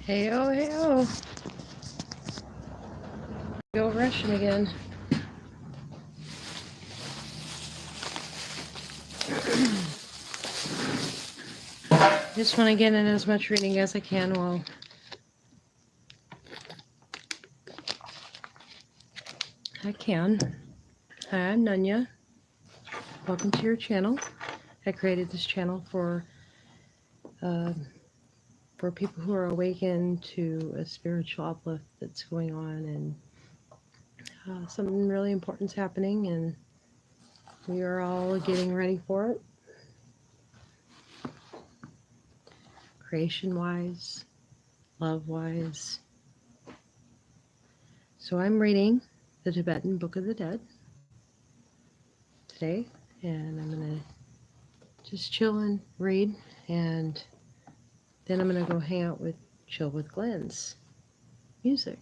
Hey, oh. Go Russian again. Just want to get in as much reading as I can while I can. Hi, I'm Nunya. Welcome to your channel. I created this channel uh, for people who are awakened to a spiritual uplift that's going on, and something really important's happening, and we are all getting ready for it, creation-wise, love-wise. So I'm reading the Tibetan Book of the Dead today, and I'm going to just chill and read, and then I'm going to go hang out with Chill with Glenn's music.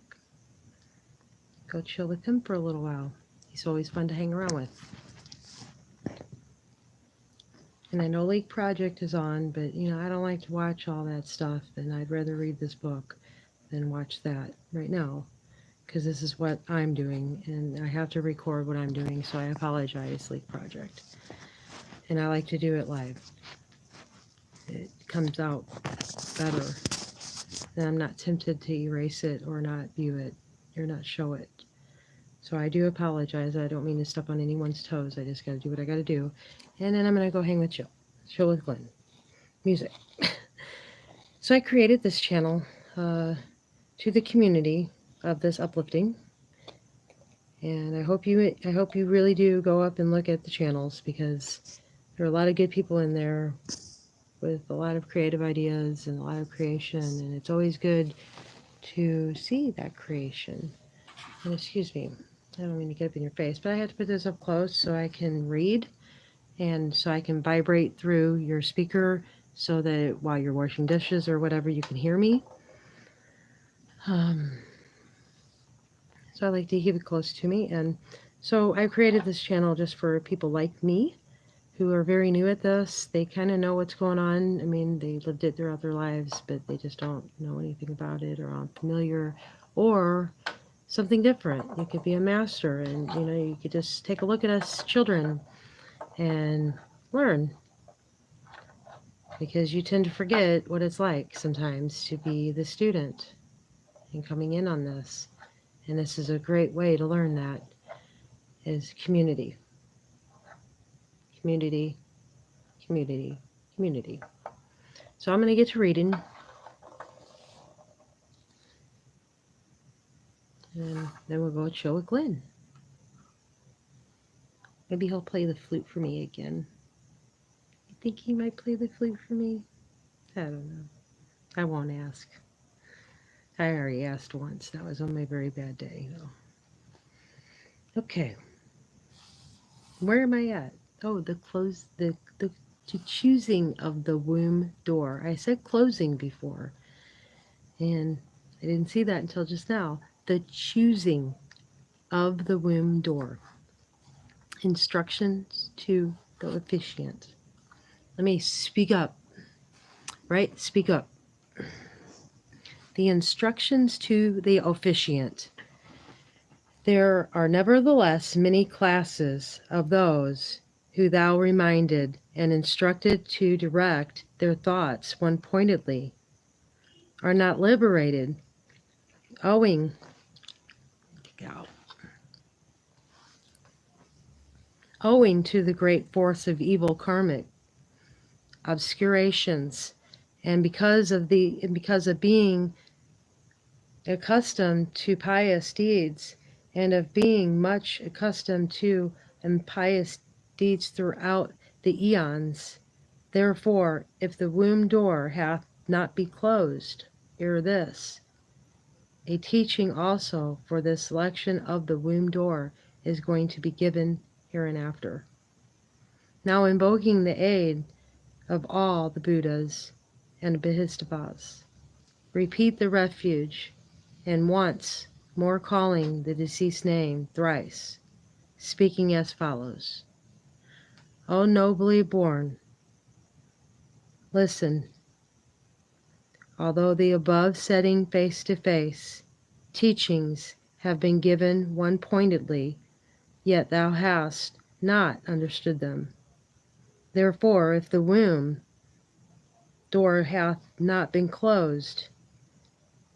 Go chill with him for a little while. He's always fun to hang around with. And I know Lake Project is on, but I don't like to watch all that stuff, and I'd rather read this book than watch that right now, because this is what I'm doing, and I have to record what I'm doing, so I apologize, Lake Project. And I like to do it live. It comes out better. And I'm not tempted to erase it or not view it or not show it. So I do apologize. I don't mean to step on anyone's toes. I just got to do what I got to do. And then I'm going to go hang with Chill with Glenn. Music. So I created this channel to the community of this uplifting. And I hope you really do go up and look at the channels, because there are a lot of good people in there with a lot of creative ideas and a lot of creation. And it's always good to see that creation. And excuse me, I don't mean to get up in your face, but I have to put this up close so I can read, and so I can vibrate through your speaker so that while you're washing dishes or whatever, you can hear me. So I like to keep it close to me. And so I created this channel just for people like me who are very new at this. They kind of know what's going on. I mean, they lived it throughout their lives, but they just don't know anything about it or aren't familiar, or something different. You could be a master, and you could just take a look at us children and learn, because you tend to forget what it's like sometimes to be the student and coming in on this. And this is a great way to learn that, is community, community, community, community. So I'm going to get to reading, and then we'll go chill with Glenn. Maybe he'll play the flute for me again. You think he might play the flute for me? I don't know. I won't ask. I already asked once. That was on my very bad day, though. Okay. Where am I at? Oh, the choosing of the womb door. I said closing before, and I didn't see that until just now. The choosing of the womb door. Instructions to the officiant. Let me speak up, right? Speak up. The instructions to the officiant. There are nevertheless many classes of those who thou reminded and instructed to direct their thoughts one pointedly, are not liberated, owing to the great force of evil karmic obscurations, and because of being accustomed to pious deeds, and of being much accustomed to impious deeds throughout the eons. Therefore, if the womb door hath not be closed ere this, a teaching also for the selection of the womb door is going to be given hereinafter. Now, invoking the aid of all the Buddhas and Bodhisattvas, repeat the refuge, and once more calling the deceased name thrice, speaking as follows. O nobly born, listen. Although the above setting face to face teachings have been given one pointedly, yet thou hast not understood them. Therefore, if the womb door hath not been closed,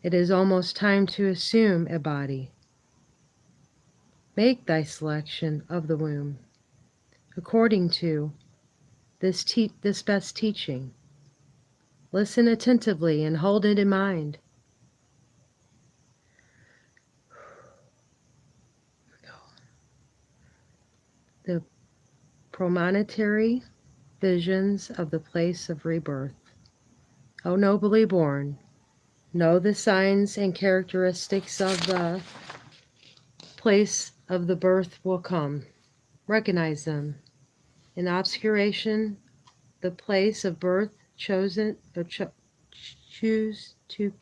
it is almost time to assume a body. Make thy selection of the womb according to this best teaching. Listen attentively and hold it in mind. The premonitory visions of the place of rebirth. O nobly born, know the signs and characteristics of the place of the birth will come. Recognize them. In obscuration, the place of birth chosen or choose to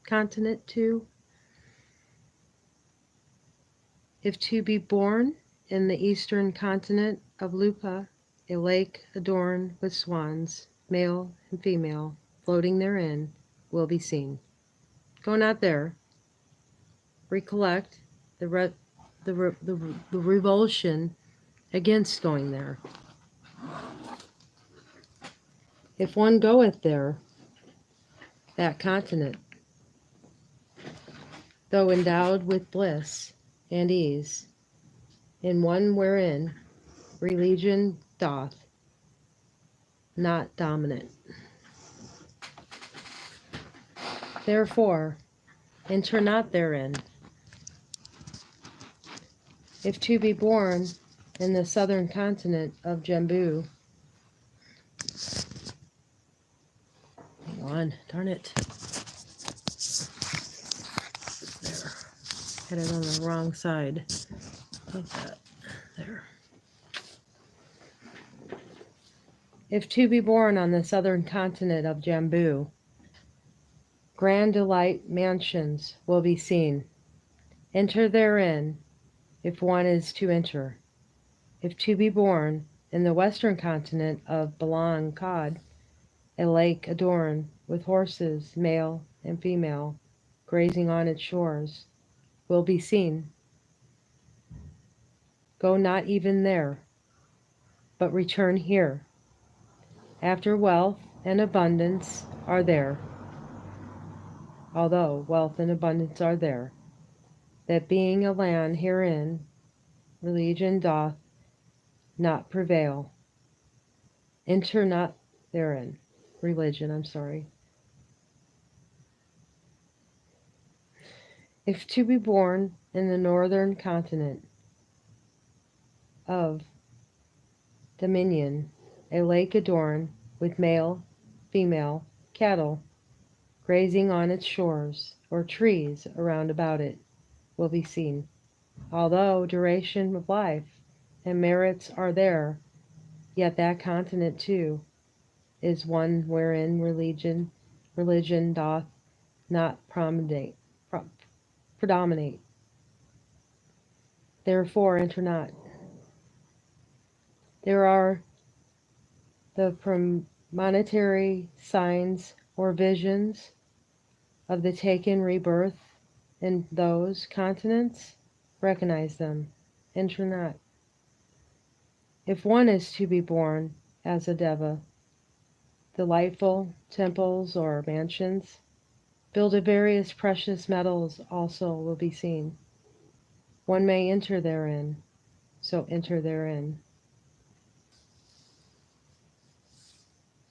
continent to. If to be born in the eastern continent of Lupa, a lake adorned with swans, male and female, floating therein, will be seen. Go not there. Recollect the revulsion against going there. If one goeth there, that continent, though endowed with bliss and ease, in one wherein religion doth not dominate. Therefore, enter not therein. If to be born in the southern continent of Jambu, hang on, darn it. There, had it on the wrong side. Like that, there. If to be born on the southern continent of Jambu, grand delight mansions will be seen. Enter therein, if one is to enter. If to be born in the western continent of Balang Kod, a lake adorned with horses, male and female, grazing on its shores, will be seen. Go not even there, but return here. After wealth and abundance are there, although wealth and abundance are there, that being a land herein, religion doth not prevail. Enter not therein. Religion, I'm sorry. If to be born in the northern continent of Dominion, a lake adorned with male, female, cattle, grazing on its shores, or trees around about it, will be seen. Although duration of life and merits are there, yet that continent too is one wherein religion doth not predominate. Therefore enter not. There are the premonitory signs or visions of the taken rebirth in those continents. Recognize them. Enter not. If one is to be born as a deva, delightful temples or mansions, built of various precious metals also will be seen. One may enter therein, so enter therein.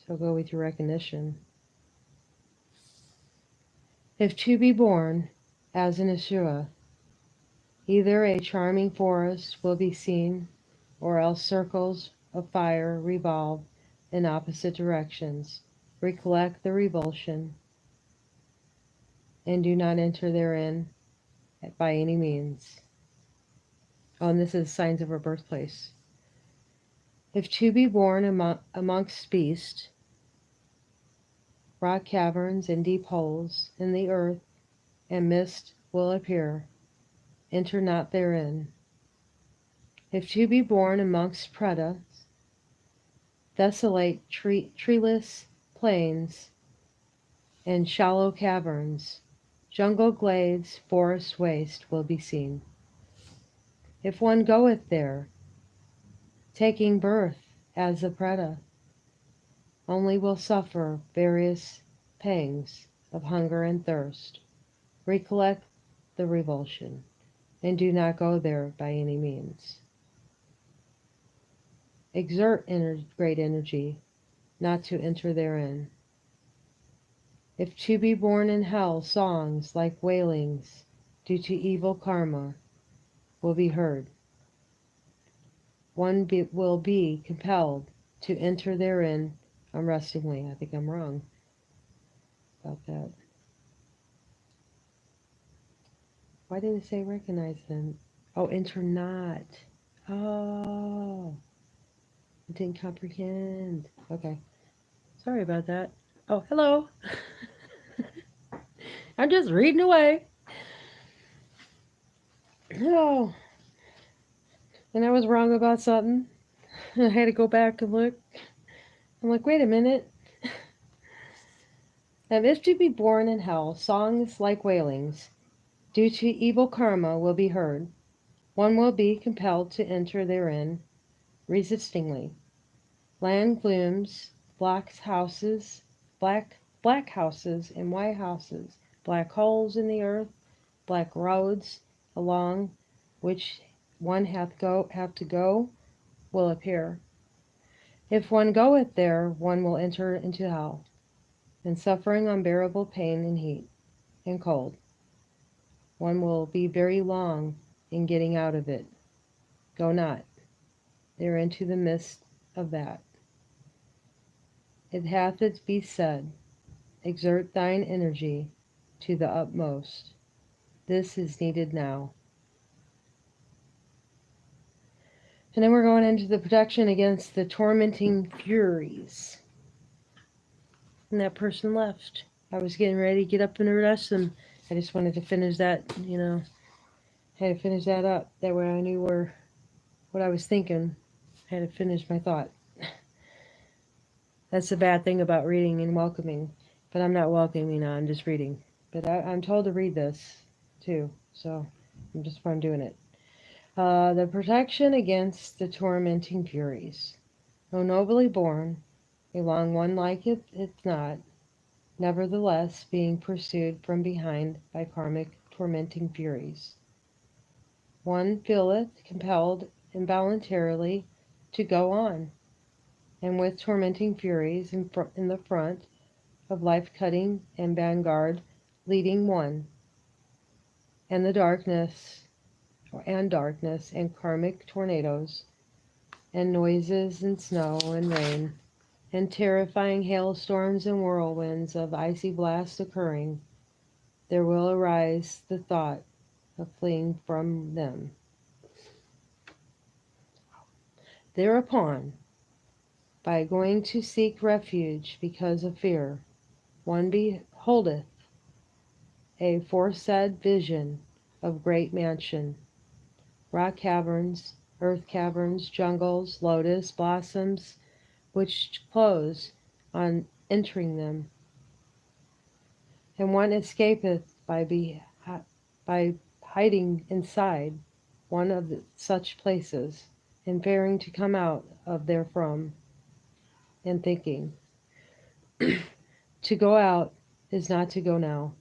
So go with your recognition. If to be born as an Asura, either a charming forest will be seen, or else circles of fire revolve in opposite directions. Recollect the revulsion, and do not enter therein by any means. Oh, and this is signs of our birthplace. If to be born amongst beasts, rock caverns and deep holes in the earth, and mist will appear. Enter not therein. If to be born amongst pretas, desolate treeless plains, and shallow caverns, jungle glades, forest waste will be seen. If one goeth there, taking birth as a preda, only will suffer various pangs of hunger and thirst. Recollect the revulsion, and do not go there by any means. Exert great energy, not to enter therein. If to be born in hell, songs like wailings due to evil karma will be heard. One will be compelled to enter therein unrestingly. I think I'm wrong about that. Why did it say recognize then? Oh, enter not. Oh, I didn't comprehend. Okay, sorry about that. Oh, hello. I'm just reading away. Oh, and I was wrong about something. I had to go back and look. I'm like, wait a minute. And if to be born in hell, songs like wailings, due to evil karma, will be heard. One will be compelled to enter therein, resistingly. Land glooms, black houses, black houses and white houses, black holes in the earth, black roads along which one have to go will appear. If one goeth there, one will enter into hell, and suffering unbearable pain and heat and cold. One will be very long in getting out of it. Go not there into the midst of that. It hath it be said, exert thine energy to the utmost. This is needed now. And then we're going into the protection against the tormenting furies. And that person left. I was getting ready to get up and rest, and I just wanted to finish that, I had to finish that up. That way I knew what I was thinking. I had to finish my thought. That's the bad thing about reading and welcoming. But I'm not welcoming now, I'm just reading. But I'm told to read this, too. So I'm doing it. The protection against the tormenting furies. Though nobly born, a long one like it's not, nevertheless being pursued from behind by karmic tormenting furies. One feeleth compelled involuntarily to go on, and with tormenting furies in the front of life-cutting and vanguard leading one, and darkness and karmic tornadoes and noises and snow and rain and terrifying hailstorms and whirlwinds of icy blasts occurring, there will arise the thought of fleeing from them. Thereupon, by going to seek refuge because of fear, one beholdeth a foresaid vision of great mansion, rock caverns, earth caverns, jungles, lotus blossoms, which close on entering them, and one escapeth by hiding inside one of such places, and fearing to come out of therefrom, and thinking, to go out is not to go now,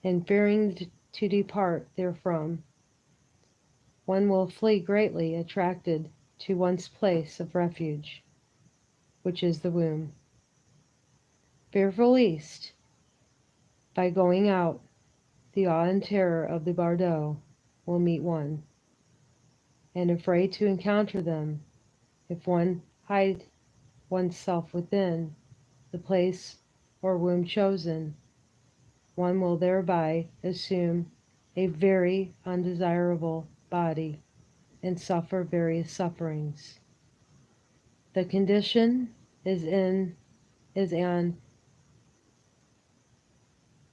and fearing to depart therefrom, one will flee greatly attracted to one's place of refuge, which is the womb. Fearful lest, by going out, the awe and terror of the bardo will meet one, and afraid to encounter them, if one hide oneself within the place or womb chosen, one will thereby assume a very undesirable body and suffer various sufferings. The condition is an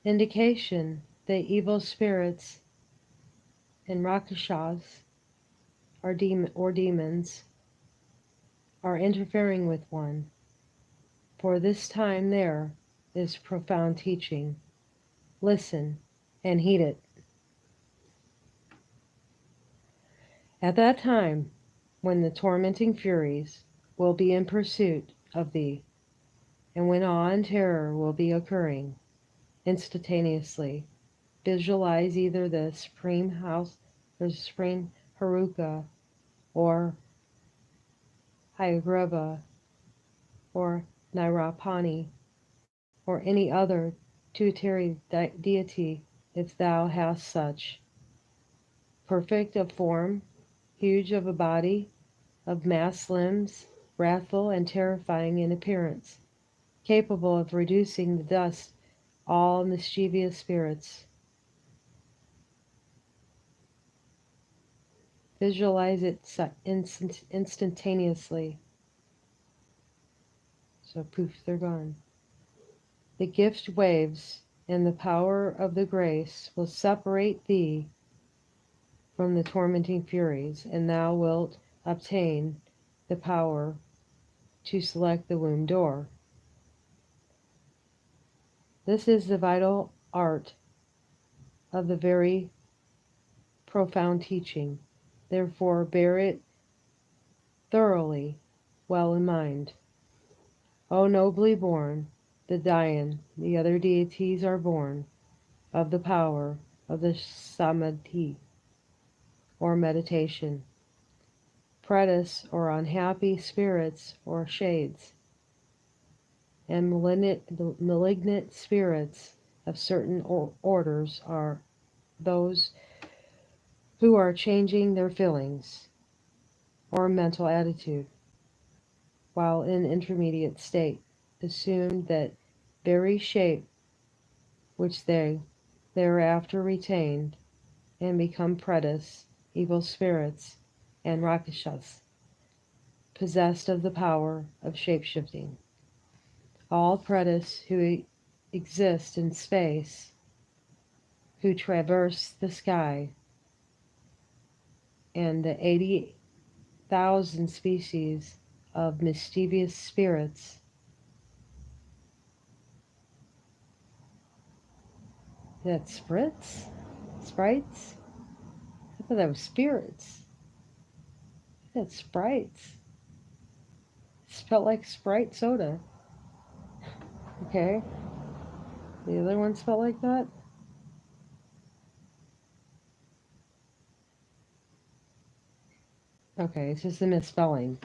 indication that evil spirits and rakshas or demons are interfering with one. For this time there, this profound teaching. Listen and heed it. At that time, when the tormenting furies will be in pursuit of thee, and when awe and terror will be occurring instantaneously, visualize either the Supreme House, the Supreme Haruka, or Hyagrava, or Nairapani, or any other tutelary deity, if thou hast such, perfect of form, huge of a body, of massed limbs, wrathful and terrifying in appearance, capable of reducing to dust all mischievous spirits. Visualize it instantaneously. So poof, they're gone. The gift waves and the power of the grace will separate thee from the tormenting furies, and thou wilt obtain the power to select the womb door. This is the vital art of the very profound teaching. Therefore, bear it thoroughly well in mind. O nobly born, the Dayan, the other deities are born of the power of the Samadhi, or meditation. Pretis, or unhappy spirits or shades, and malignant spirits of certain orders are those who are changing their feelings or mental attitude while in intermediate state, assume that very shape which they thereafter retained, and become pretis, evil spirits, and rakshas, possessed of the power of shape-shifting. All pretis who exist in space, who traverse the sky, and the 80,000 species of mischievous spirits that sprites? Sprites? I thought that was spirits. That's sprites. It spelled like Sprite soda. Okay. The other one spelled like that? Okay, it's just a misspelling.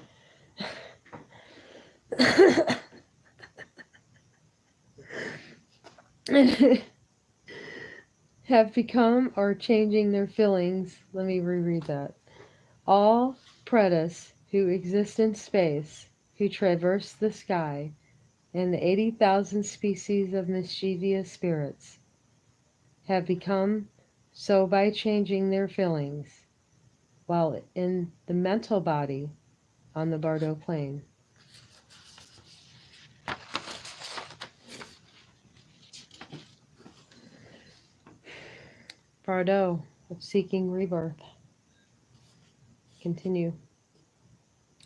Have become or changing their feelings. Let me reread that. All pretis who exist in space, who traverse the sky, and the 80,000 species of mischievous spirits, have become so by changing their feelings, while in the mental body on the Bardo plane. Bardo of seeking rebirth. Continue.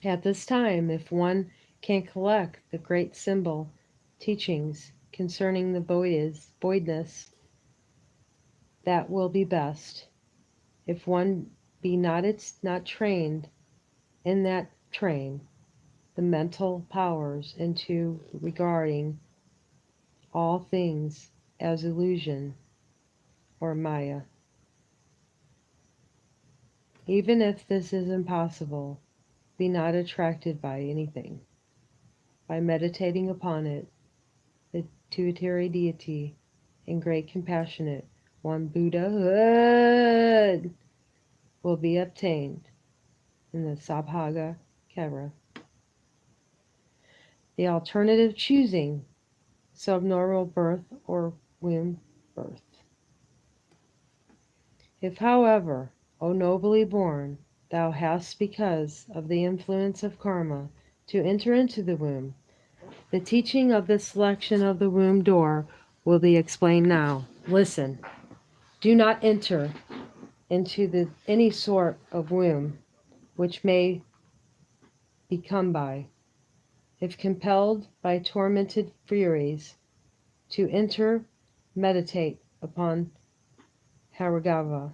At this time, if one can collect the great symbol teachings concerning the voidness, that will be best. If one be not trained in that train, the mental powers into regarding all things as illusion or Maya. Even if this is impossible, be not attracted by anything. By meditating upon it, the tutelary deity and great compassionate one Buddhahood will be obtained in the Sabhaga Kara. The alternative choosing subnormal birth or womb birth. If, however, O nobly born, thou hast because of the influence of karma to enter into the womb, the teaching of the selection of the womb door will be explained now. Listen, do not enter into any sort of womb which may be come by. If compelled by tormented furies, to enter, meditate upon Haragava,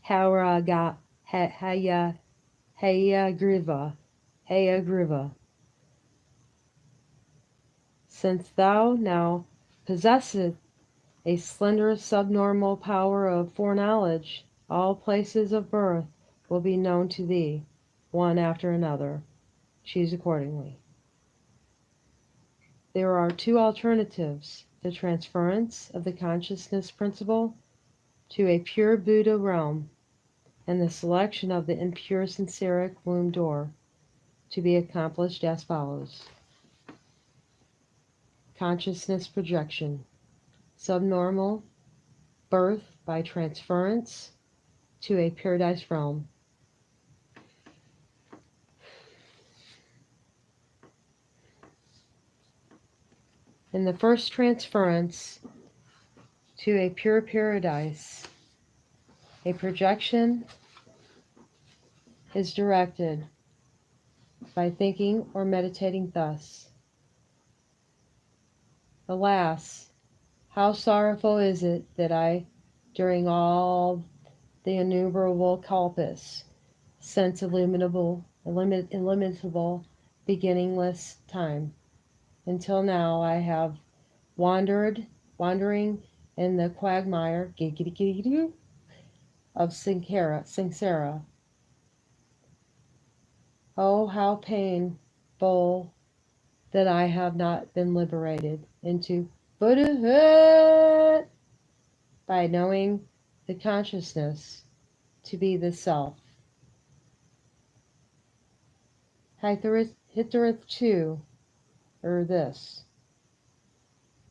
Haraga, Hayagriva. Since thou now possessest a slender subnormal power of foreknowledge, all places of birth will be known to thee, one after another. Choose accordingly. There are two alternatives: the transference of the consciousness principle to a pure Buddha realm, and the selection of the impure sinceric womb door, to be accomplished as follows. Consciousness projection. Subnormal birth by transference to a paradise realm. In the first transference to a pure paradise, a projection is directed by thinking or meditating thus: Alas, how sorrowful is it that I, during all the innumerable kalpas, since illimitable, beginningless time, until now I have wandering in the quagmire of samsara. Oh, how painful that I have not been liberated into Buddhahood by knowing the consciousness to be the self. Hithereth too, this.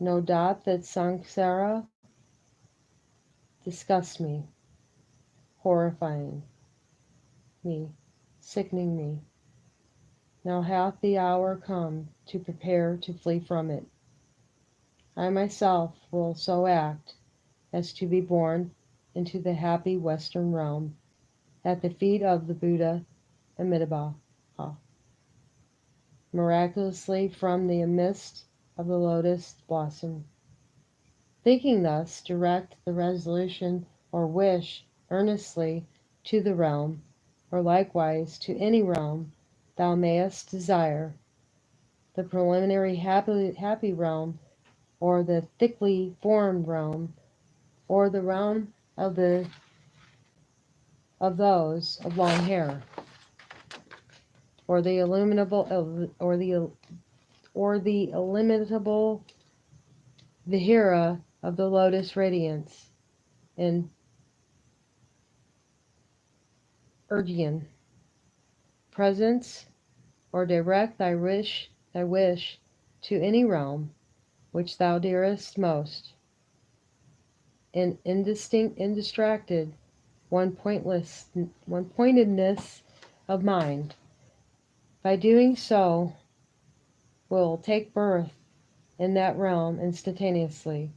No doubt that samsara disgusts me, horrifying me, sickening me. Now hath the hour come to prepare to flee from it. I myself will so act as to be born into the happy Western realm, at the feet of the Buddha Amitabha, miraculously from the midst of the lotus blossom. Thinking thus, direct the resolution or wish earnestly to the realm, or likewise to any realm thou mayest desire, the preliminary happy realm, or the thickly formed realm, or the realm of those of long hair, or the illimitable Vihara of the lotus radiance in Urdhyan presence, or direct thy wish to any realm which thou dearest most, in indistracted one-pointedness of mind. By doing so, will take birth in that realm instantaneously.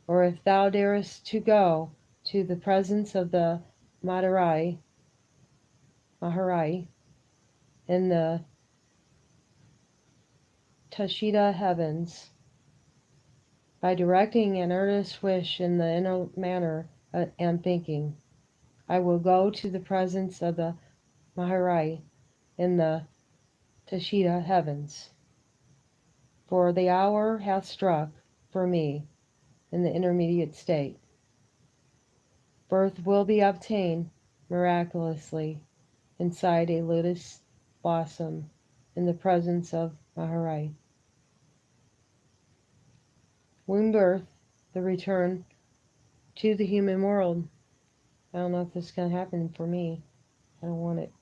Or if thou darest to go to the presence of the Maharai, in the Tashita heavens, by directing an earnest wish in the inner manner and thinking, I will go to the presence of the Maharai in the Tashita heavens. For the hour hath struck for me in the intermediate state. Birth will be obtained miraculously inside a lotus blossom in the presence of Maharai. Womb birth, the return to the human world. I don't know if this is going to happen for me. I don't want it.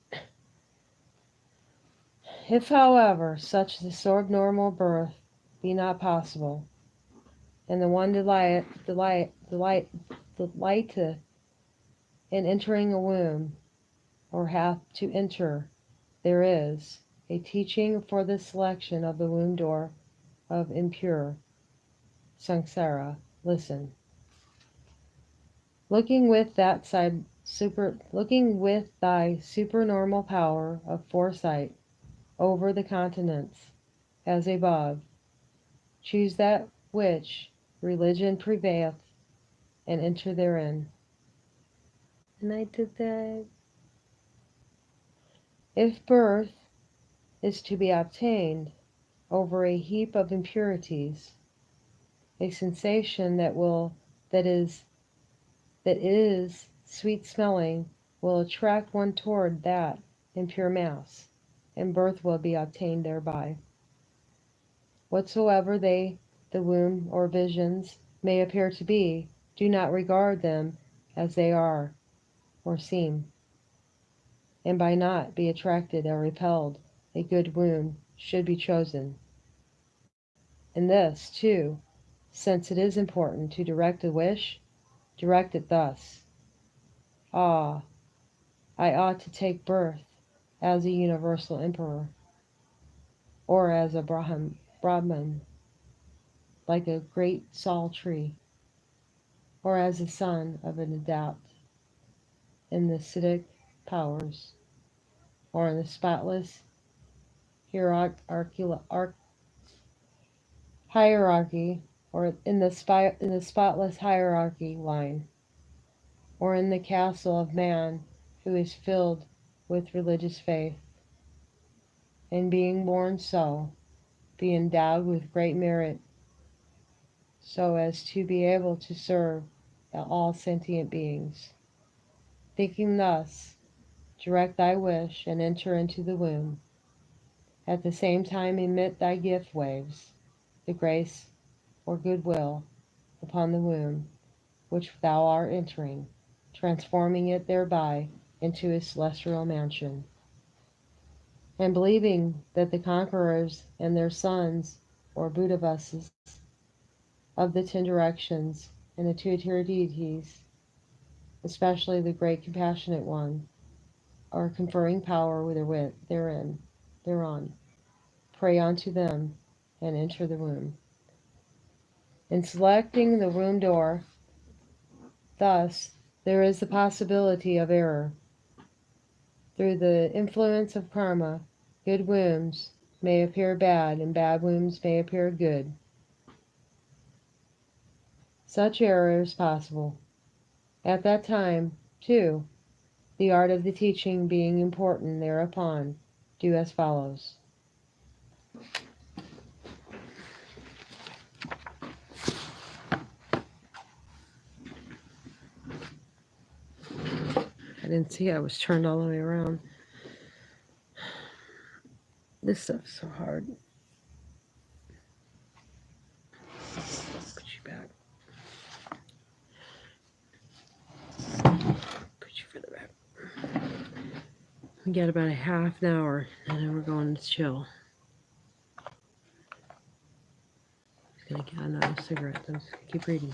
If, however, such the subnormal birth be not possible, and the one delighteth in entering a womb, or hath to enter, there is a teaching for the selection of the womb door of impure samsara. Listen. Looking with thy supernormal power of foresight over the continents, as above. Choose that which religion prevaileth, and enter therein. And I did that. If birth is to be obtained over a heap of impurities, a sensation that is sweet smelling will attract one toward that impure mass, and birth will be obtained thereby. Whatsoever the womb or visions may appear to be, do not regard them as they are or seem, and by not be attracted or repelled, a good womb should be chosen. And this, too, since it is important to direct a wish, direct it thus. Ah, I ought to take birth as a universal emperor, or as a Brahman, like a great sal tree, or as a son of an adept in the Siddhic powers, or in the spotless hierarchy, or in the spotless hierarchy line, or in the castle of man who is filled with religious faith, and being born so, be endowed with great merit, so as to be able to serve all sentient beings. Thinking thus, direct thy wish and enter into the womb. At the same time emit thy gift waves, the grace or goodwill, upon the womb which thou art entering, transforming it thereby into a celestial mansion. And believing that the conquerors and their sons, or Buddhavases, of the 10 directions and the two-tier deities, especially the great compassionate one, are conferring power thereon. Pray unto them and enter the womb. In selecting the womb door, thus, there is the possibility of error. Through the influence of karma, good wombs may appear bad and bad wombs may appear good. Such error is possible. At that time, too, the art of the teaching being important thereupon, do as follows. I didn't see I was turned all the way around. This stuff's so hard. Put you back. Put you further back. We got about a half an hour, and then we're going to chill. I'm gonna get another cigarette. Let's keep reading.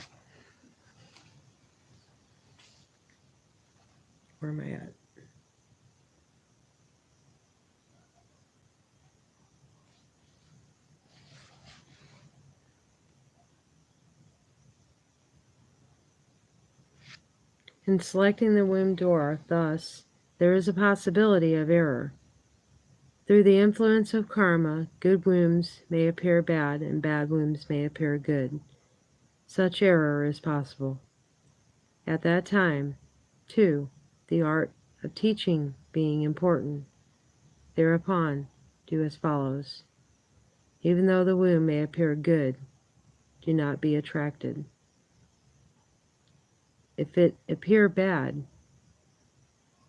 Where am I at? In selecting the womb door, thus, there is a possibility of error. Through the influence of karma, good wombs may appear bad and bad wombs may appear good. Such error is possible. At that time, too, the art of teaching being important, thereupon, do as follows. Even though the womb may appear good, do not be attracted. If it appear bad,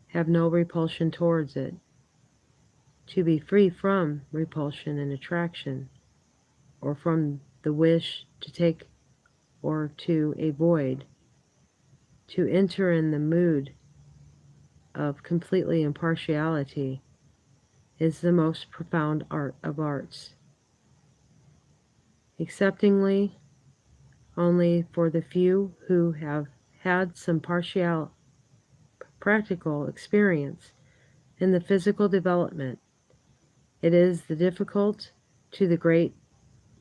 have no repulsion towards it. To be free from repulsion and attraction, or from the wish to take or to avoid, to enter in the mood of completely impartiality, is the most profound art of arts. Exceptingly, only for the few who have had some practical experience in the physical development, it is the difficult to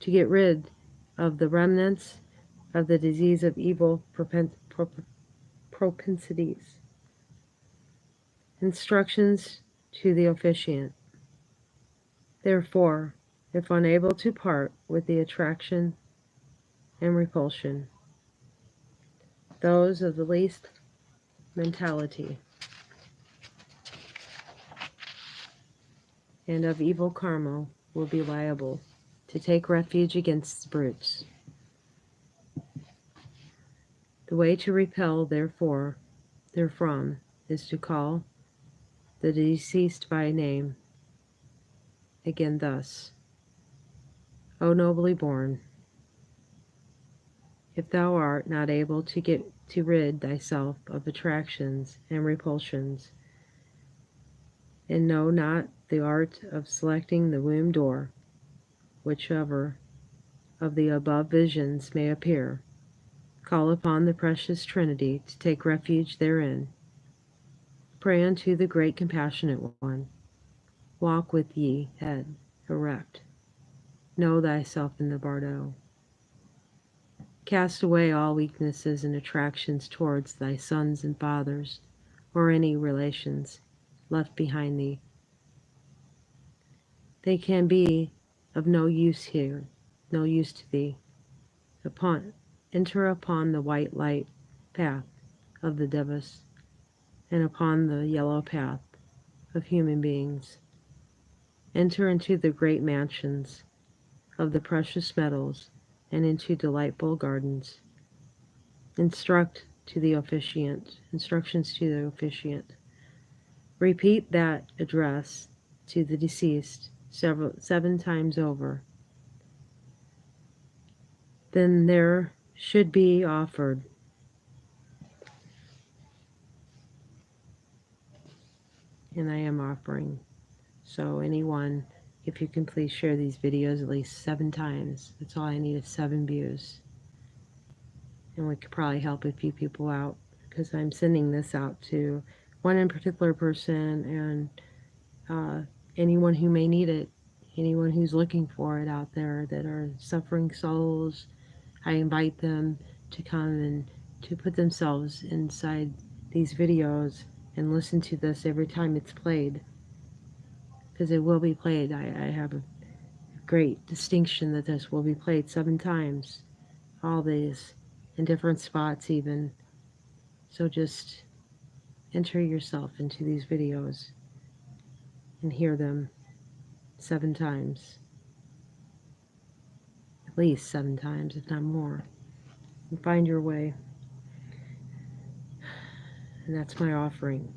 get rid of the remnants of the disease of evil propensities. Instructions to the officiant. Therefore, if unable to part with the attraction and repulsion, those of the least mentality and of evil karma will be liable to take refuge against the brutes. The way to repel, therefore, therefrom, is to call the deceased by name, again thus: O nobly born, if thou art not able to rid thyself of attractions and repulsions, and know not the art of selecting the womb door, whichever of the above visions may appear, call upon the precious Trinity to take refuge therein. Pray unto the great compassionate one. Walk with ye head erect. Know thyself in the Bardo. Cast away all weaknesses and attractions towards thy sons and fathers, or any relations left behind thee. They can be of no use here, no use to thee. Enter upon the white light path of the Devas, and upon the yellow path of human beings. Enter into the great mansions of the precious metals, and into delightful gardens. Instructions to the officiant. Repeat that address to the deceased 7 times over. Then there should be offered and I am offering. So anyone, if you can please share these videos at least 7 times. That's all I need is 7 views. And we could probably help a few people out, because I'm sending this out to one in particular person, and anyone who may need it, anyone who's looking for it out there that are suffering souls. I invite them to come and to put themselves inside these videos and listen to this every time it's played, because it will be played. I have a great distinction that this will be played 7 times, all these in different spots even. So just enter yourself into these videos and hear them 7 times, at least 7 times, if not more, and find your way. And that's my offering.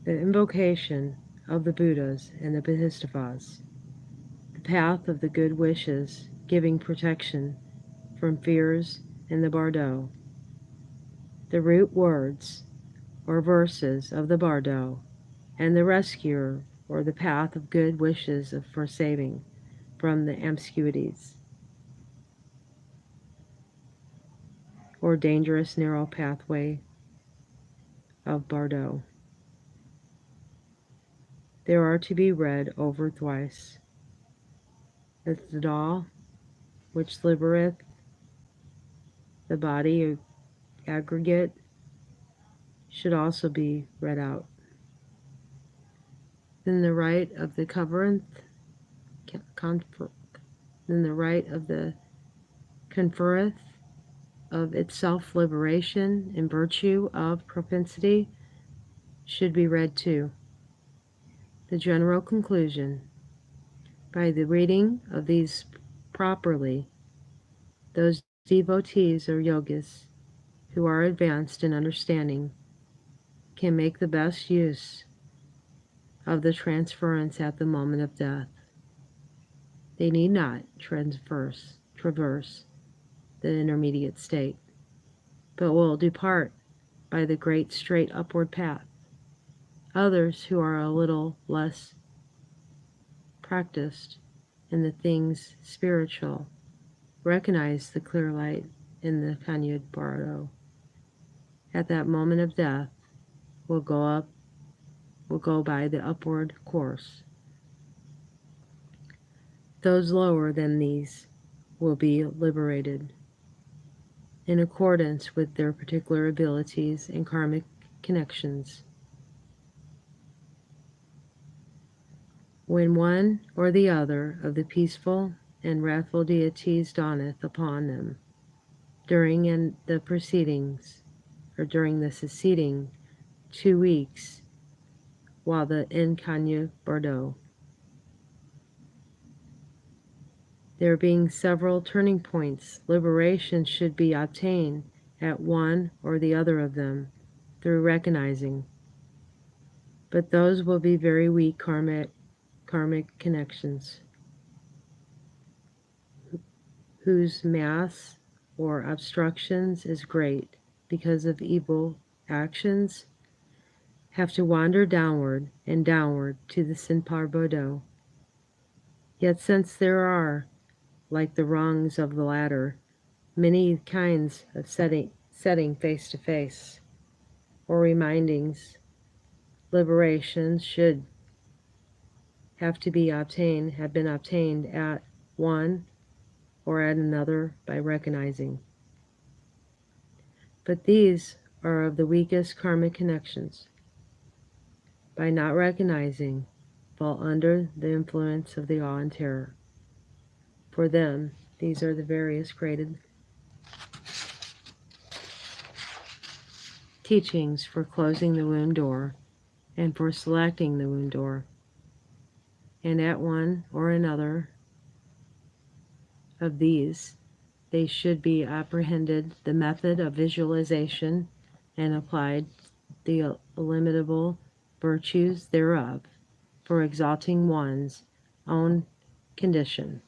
The invocation of the Buddhas and the Bodhisattvas, the path of the good wishes, giving protection from fears in the Bardo, the root words or verses of the Bardo, and the rescuer or the path of good wishes for saving from the ambiguities or dangerous narrow pathway of Bardo. They are to be read over thrice. The Thada, which libereth the body aggregate, should also be read out. Then the right of the conferreth of itself liberation in virtue of propensity should be read too. The general conclusion: by the reading of these properly, those devotees or yogis who are advanced in understanding can make the best use of the transference at the moment of death. They need not traverse the intermediate state, but will depart by the great straight upward path. Others who are a little less practiced in the things spiritual recognize the clear light in the Kanyud Bardo. At that moment of death will go by the upward course. Those lower than these will be liberated in accordance with their particular abilities and karmic connections. When one or the other of the peaceful and wrathful deities dawneth upon them during the proceedings, or during the succeeding 2 weeks, while the Incogni Bordeaux, there being several turning points, liberation should be obtained at one or the other of them through recognizing, but those will be very weak karmic connections, whose mass or obstructions is great because of evil actions, have to wander downward and downward to the Sinpar Bordeaux. Yet since there are, like the rungs of the ladder, many kinds of setting face to face, or remindings, liberation should have been obtained at one or at another by recognizing. But these are of the weakest karmic connections. By not recognizing, fall under the influence of the awe and terror. For them, these are the various graded teachings for closing the womb door and for selecting the womb door. And at one or another of these, they should be apprehended the method of visualization and applied the illimitable virtues thereof for exalting one's own condition.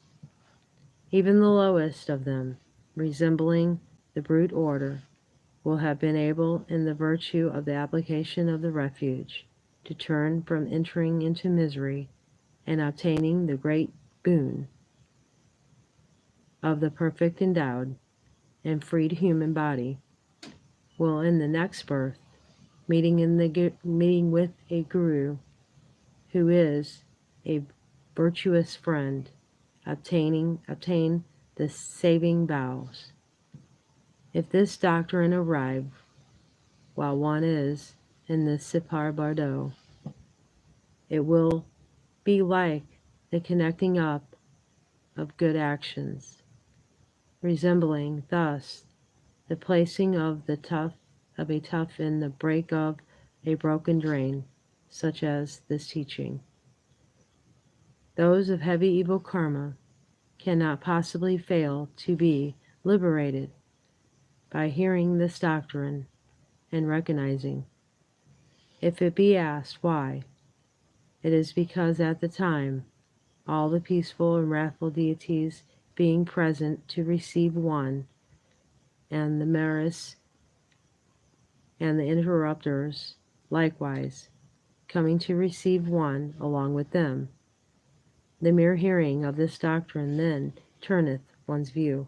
Even the lowest of them, resembling the brute order, will have been able, in the virtue of the application of the refuge, to turn from entering into misery and obtaining the great boon of the perfect endowed and freed human body, will in the next birth, meeting with a guru who is a virtuous friend, obtain the saving vows. If this doctrine arrive while one is in the Sinpar Bordeaux, it will be like the connecting up of good actions, resembling thus the placing of a tuff in the break of a broken drain, such as this teaching. Those of heavy evil karma cannot possibly fail to be liberated by hearing this doctrine and recognizing. If it be asked why, it is because at the time, all the peaceful and wrathful deities being present to receive one, and the Maris and the interrupters likewise coming to receive one along with them, the mere hearing of this doctrine then turneth one's view,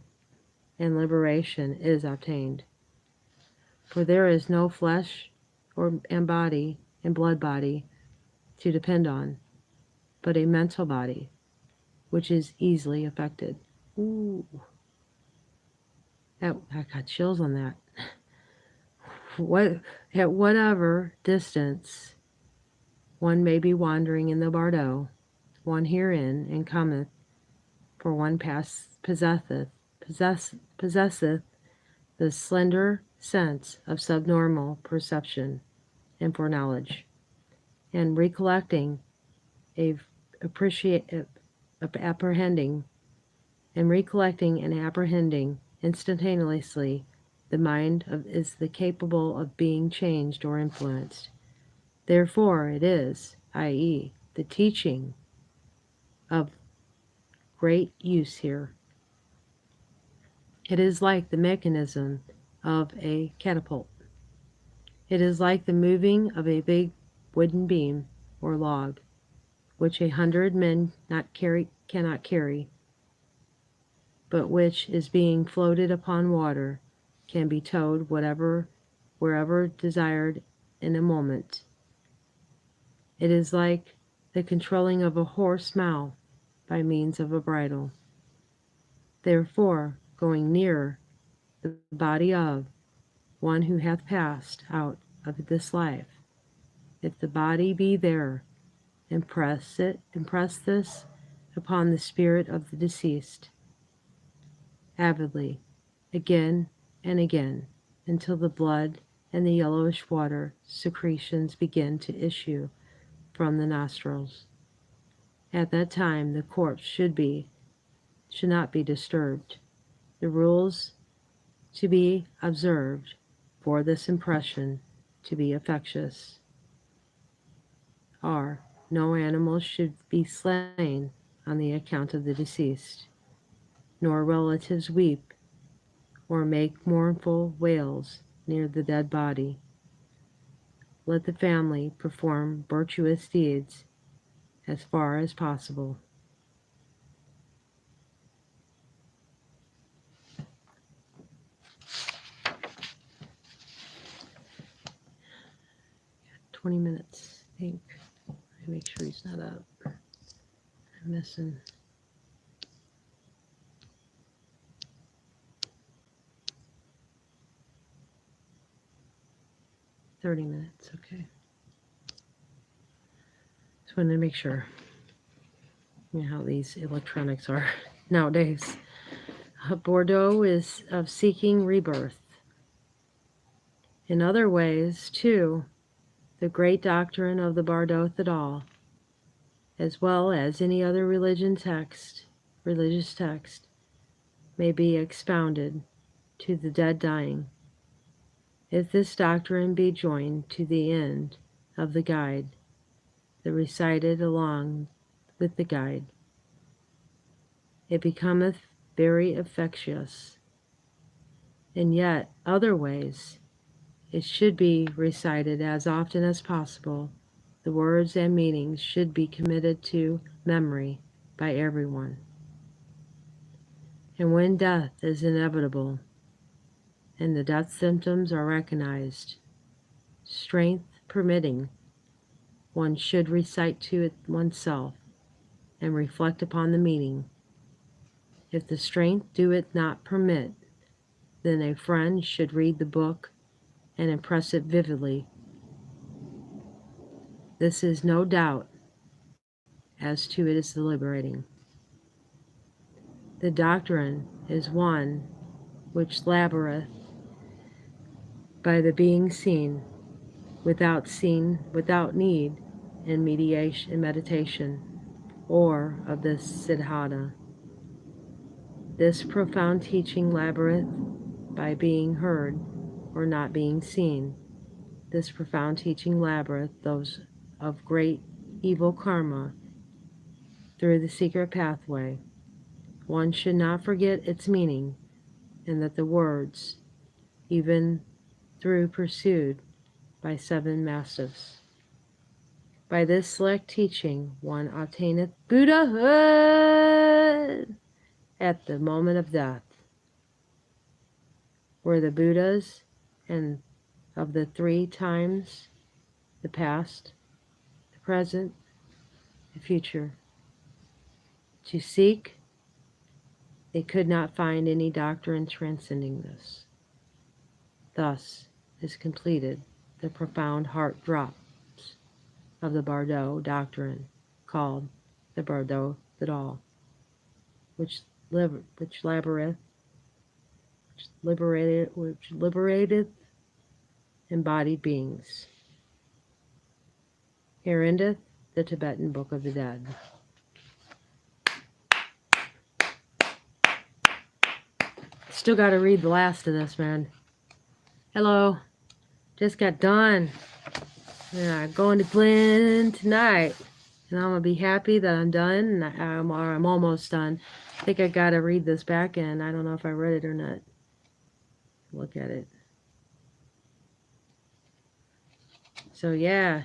and liberation is obtained. For there is no flesh and body and blood body to depend on, but a mental body, which is easily affected. Ooh, I got chills on that. At whatever distance one may be wandering in the Bordeaux, one herein and cometh, for one possesseth the slender sense of subnormal perception and foreknowledge, and recollecting, apprehending instantaneously, the mind is capable of being changed or influenced. Therefore it is, i.e., the teaching, of great use here. It is like the mechanism of a catapult. It is like the moving of a big wooden beam or log, which 100 men cannot carry, but which is being floated upon water, can be towed wherever desired in a moment. It is like the controlling of a horse mouth by means of a bridle. Therefore, going nearer the body of one who hath passed out of this life, if the body be there, Impress this upon the spirit of the deceased, avidly, again and again, until the blood and the yellowish water secretions begin to issue from the nostrils. At that time, the corpse should not be disturbed. The rules to be observed for this impression to be effectuous are: no animals should be slain on the account of the deceased, nor relatives weep or make mournful wails near the dead body. Let the family perform virtuous deeds as far as possible. Got 20 minutes, I think. Make sure he's not up. I'm missing. "30 minutes, okay. Just wanted to make sure. You know how these electronics are nowadays. Bordeaux is of seeking rebirth. In other ways, too, the great doctrine of the Bardo Thedal, as well as any other religious text, may be expounded to the dead dying. If this doctrine be joined to the end of the guide, the recited along with the guide, it becometh very effectuous. In yet other ways, it should be recited as often as possible. The words and meanings should be committed to memory by everyone. And when death is inevitable, and the death symptoms are recognized, strength permitting, one should recite to it oneself and reflect upon the meaning. If the strength do it not permit, then a friend should read the book and impress it vividly. This is no doubt as to it is liberating. The doctrine is one which laboreth by the being seen, without need and meditation, or of the Siddhata. This profound teaching laboreth by being heard or not being seen. This profound teaching laboreth those of great evil karma through the secret pathway. One should not forget its meaning, and that the words, even through pursued by 7 mastiffs. By this select teaching, one obtaineth Buddhahood at the moment of death, where the Buddhas and of the 3 times, the past, the present, the future. To seek, they could not find any doctrine transcending this. Thus is completed the profound heart drops of the Bardo doctrine, called the Bardo Thedal, which liberated embodied beings. Here endeth the Tibetan Book of the Dead. Still got to read the last of this, man. Hello. Just got done. Yeah, going to Glen tonight. And I'm going to be happy that I'm done. And I'm almost done. I think I got to read this back in. I don't know if I read it or not. Look at it. So yeah,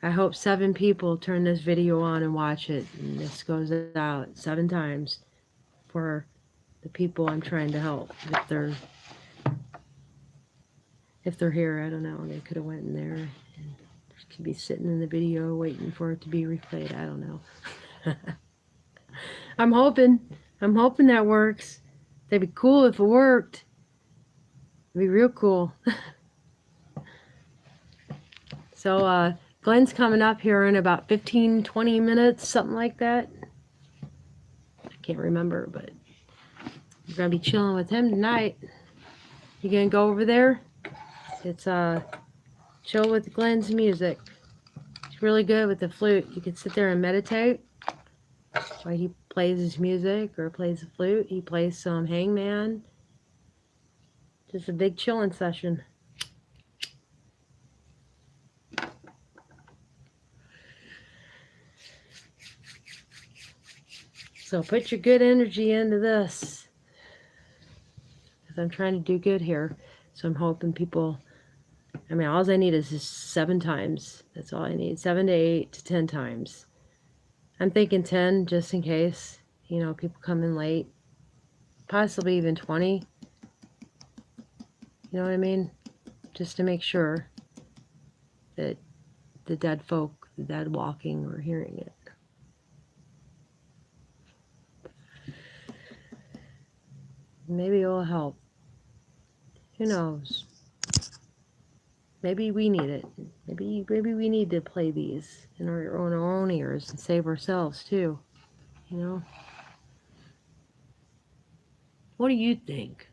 I hope 7 people turn this video on and watch it. And this goes out 7 times for the people I'm trying to help. If they're here, I don't know. They could have went in there and could be sitting in the video waiting for it to be replayed. I don't know. I'm hoping that works. That'd be cool if it worked. It'd be real cool. So Glenn's coming up here in about 15-20 minutes, something like that. I can't remember, but we're going to be chilling with him tonight. You going to go over there? It's chill with Glenn's music. It's really good with the flute. You can sit there and meditate while he plays his music or plays the flute. He plays some Hangman. Just a big chilling session. So put your good energy into this. Because I'm trying to do good here. So I'm hoping people, I mean, all I need is just 7 times. That's all I need. 7 to 8 to 10 times. I'm thinking 10 just in case, people come in late. Possibly even 20. You know what I mean? Just to make sure that the dead folk, the dead walking, are hearing it. Maybe it will help. Who knows? Maybe we need it. Maybe we need to play these in our own ears and save ourselves too. What do you think?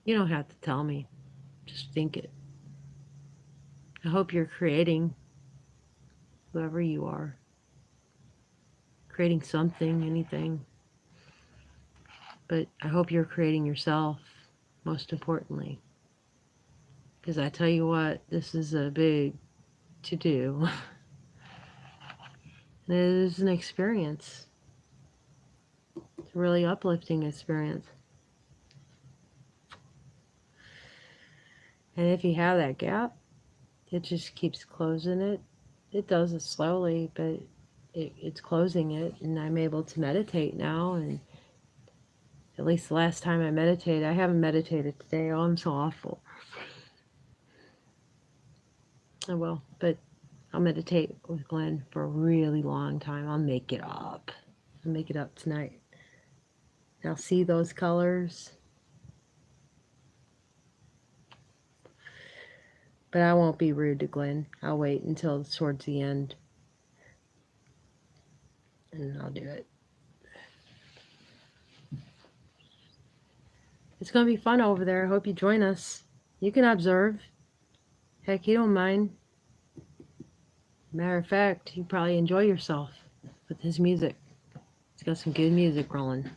You don't have to tell me. Just think it. I hope you're creating, whoever you are. Creating something, anything. But I hope you're creating yourself, most importantly. Because I tell you what, this is a big to-do. It is an experience. It's a really uplifting experience. And if you have that gap, it just keeps closing it. It does it slowly, but it's closing it. And I'm able to meditate now. And at least the last time I meditated, I haven't meditated today. Oh, I'm so awful. I will, but I'll meditate with Glenn for a really long time. I'll make it up. I'll make it up tonight. And I'll see those colors. But I won't be rude to Glenn. I'll wait until towards the end. And I'll do it. It's going to be fun over there. I hope you join us. You can observe. Heck, you don't mind. Matter of fact, you probably enjoy yourself with his music. He's got some good music rolling.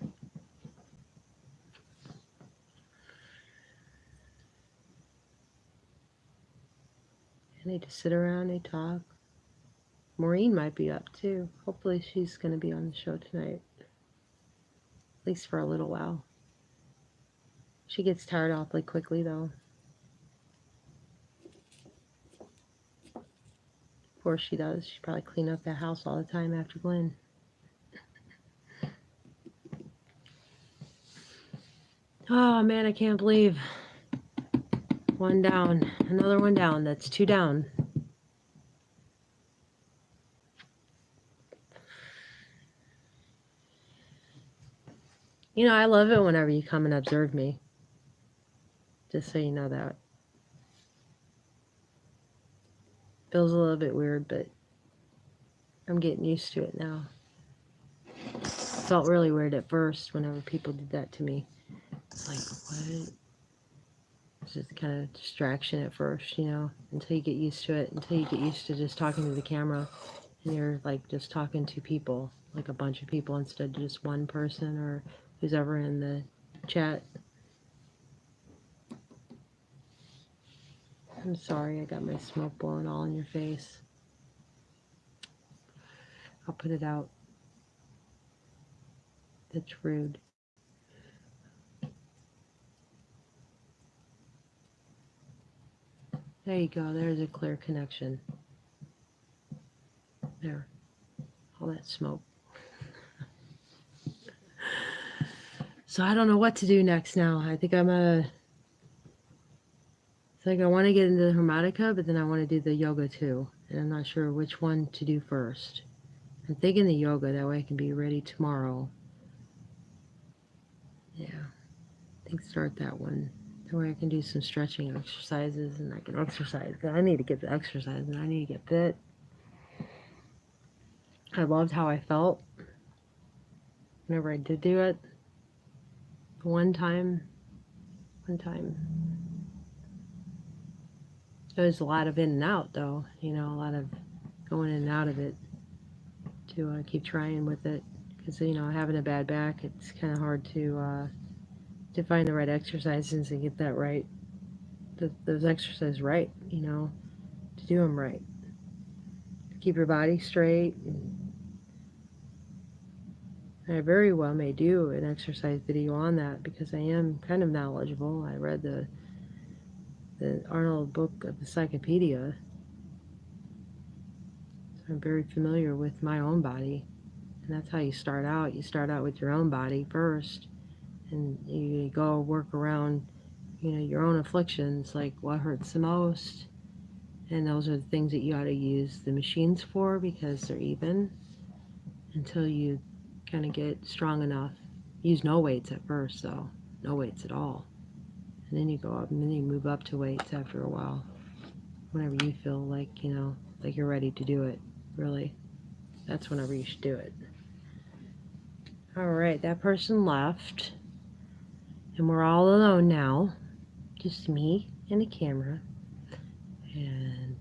And they just sit around, they talk. Maureen might be up too. Hopefully she's going to be on the show tonight. At least for a little while. She gets tired awfully quickly though. Of course she does. She probably clean up the house all the time after Glenn. Oh man, I can't believe. One down. Another one down. That's 2 down. I love it whenever you come and observe me. Just so you know that. Feels a little bit weird, but I'm getting used to it now. It felt really weird at first whenever people did that to me. It's like, what? It's just kind of distraction at first, until you get used to it, until you get used to just talking to the camera and you're like just talking to people, like a bunch of people instead of just one person or who's ever in the chat. I'm sorry, I got my smoke blowing all in your face. I'll put it out. That's rude. There you go. There's a clear connection. There. All that smoke. So I don't know what to do next now. I think I want to get into the harmonica, but then I want to do the yoga too. And I'm not sure which one to do first. I'm thinking the yoga, that way I can be ready tomorrow. Yeah. I think start that one. That way I can do some stretching exercises and I can exercise. 'Cause I need to get the exercise and I need to get fit. I loved how I felt whenever I did do it. One time, there was a lot of in and out though, you know, a lot of going in and out of it to keep trying with it. Because, you know, having a bad back, it's kind of hard to find the right exercises and get that right, those exercises right, you know, to do them right. Keep your body straight. And I very well may do an exercise video on that because I am kind of knowledgeable. I read the Arnold book of the Encyclopedia. So I'm very familiar with my own body. And that's how you start out. You start out with your own body first. And you go work around, you know, your own afflictions, like what hurts the most. And those are the things that you ought to use the machines for because they're even until you kind of get strong enough. Use no weights at first, though. No weights at all. And then you go up and then you move up to weights after a while. Whenever you feel like, you know, like you're ready to do it, really. That's whenever you should do it. Alright, that person left. And we're all alone now. Just me and the camera. And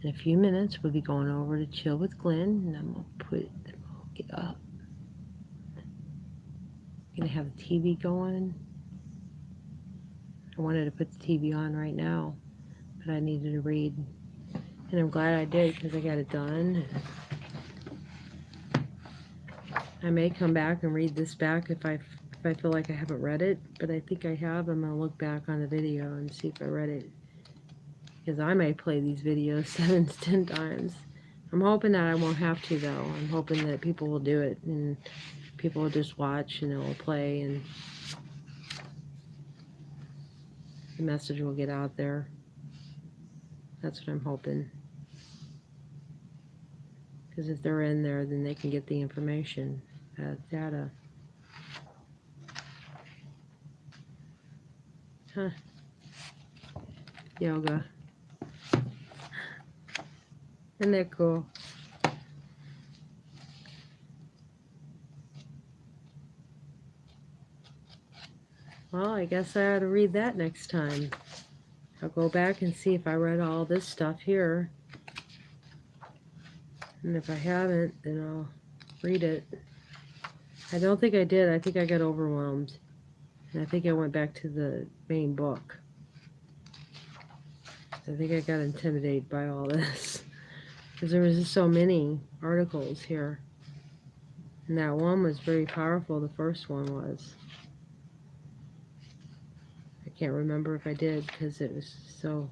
in a few minutes, we'll be going over to Chill with Glenn. And I'm going to get up. I'm going to have the TV going. I wanted to put the TV on right now, but I needed to read. And I'm glad I did because I got it done. I may come back and read this back if I feel like I haven't read it, but I think I have. I'm going to look back on the video and see if I read it. Because I may play these videos 7 to 10 times. I'm hoping that I won't have to, though. I'm hoping that people will do it and people will just watch and it will play and the message will get out there. That's what I'm hoping. Because if they're in there, then they can get the information, data. Huh. Yoga. Isn't that cool? Well, I guess I ought to read that next time. I'll go back and see if I read all this stuff here. And if I haven't, then I'll read it. I don't think I did. I think I got overwhelmed. And I think I went back to the main book. I think I got intimidated by all this. Because there was just so many articles here. And that one was very powerful. The first one was. I can't remember if I did because it was so...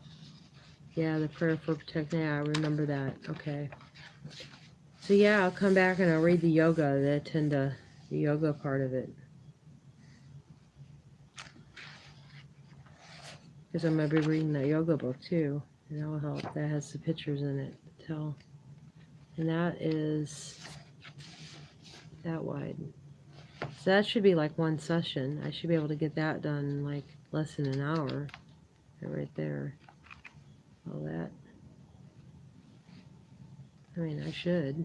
Yeah, the prayer for protection. Yeah, I remember that. Okay. So yeah, I'll come back and I'll read the yoga, the yoga part of it. Because I'm going to be reading that yoga book too. And that will help. That has the pictures in it to tell. And that is that wide. So that should be like one session. I should be able to get that done in like less than an hour. Right there. All that. I mean, I should.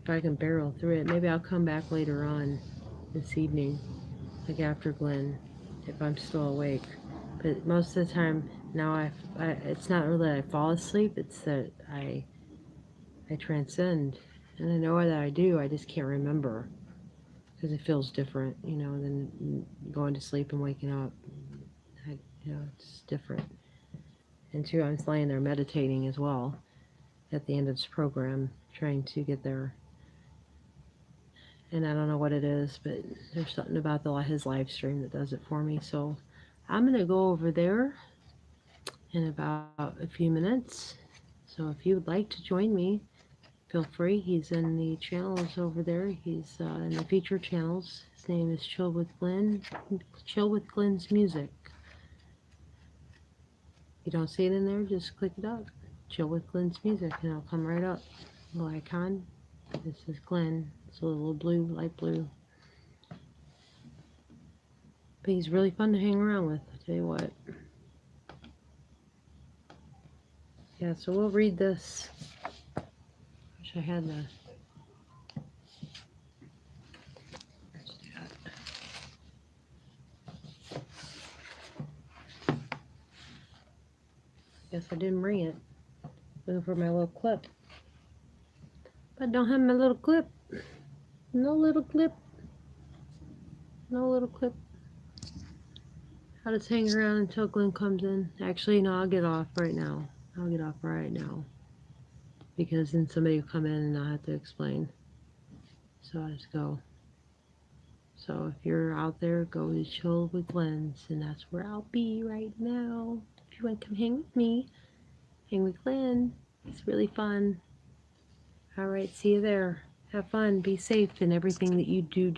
If I can barrel through it. Maybe I'll come back later on this evening. Like after Glenn. If I'm still awake. But most of the time now it's not really that I fall asleep. It's that I transcend. And I know that I do. I just can't remember. Because it feels different, you know, than going to sleep and waking up. You know, it's different. And two, I was laying there meditating as well at the end of this program, trying to get there. And I don't know what it is, but there's something about his live stream that does it for me. So I'm going to go over there in about a few minutes. So if you would like to join me, feel free. He's in the channels over there. He's in the feature channels. His name is Chill with Glenn. Chill with Glenn's Music. If you don't see it in there, just click it up. Chill with Glenn's Music, and it'll come right up. Little icon. This is Glenn. It's a little blue, light blue. But he's really fun to hang around with, I tell you what. Yeah, so we'll read this. Wish I had the... Where's that? Guess I didn't bring it. Looking for my little clip. But I don't have my little clip. No little clip. No little clip. I'll just hang around until Glenn comes in. Actually, no, I'll get off right now. I'll get off right now. Because then somebody will come in and I'll have to explain. So I just go. So if you're out there, go to Chill with Glenn's. And that's where I'll be right now. If you want to come hang with me, hang with Glenn. It's really fun. Alright, see you there. Have fun. Be safe in everything that you do.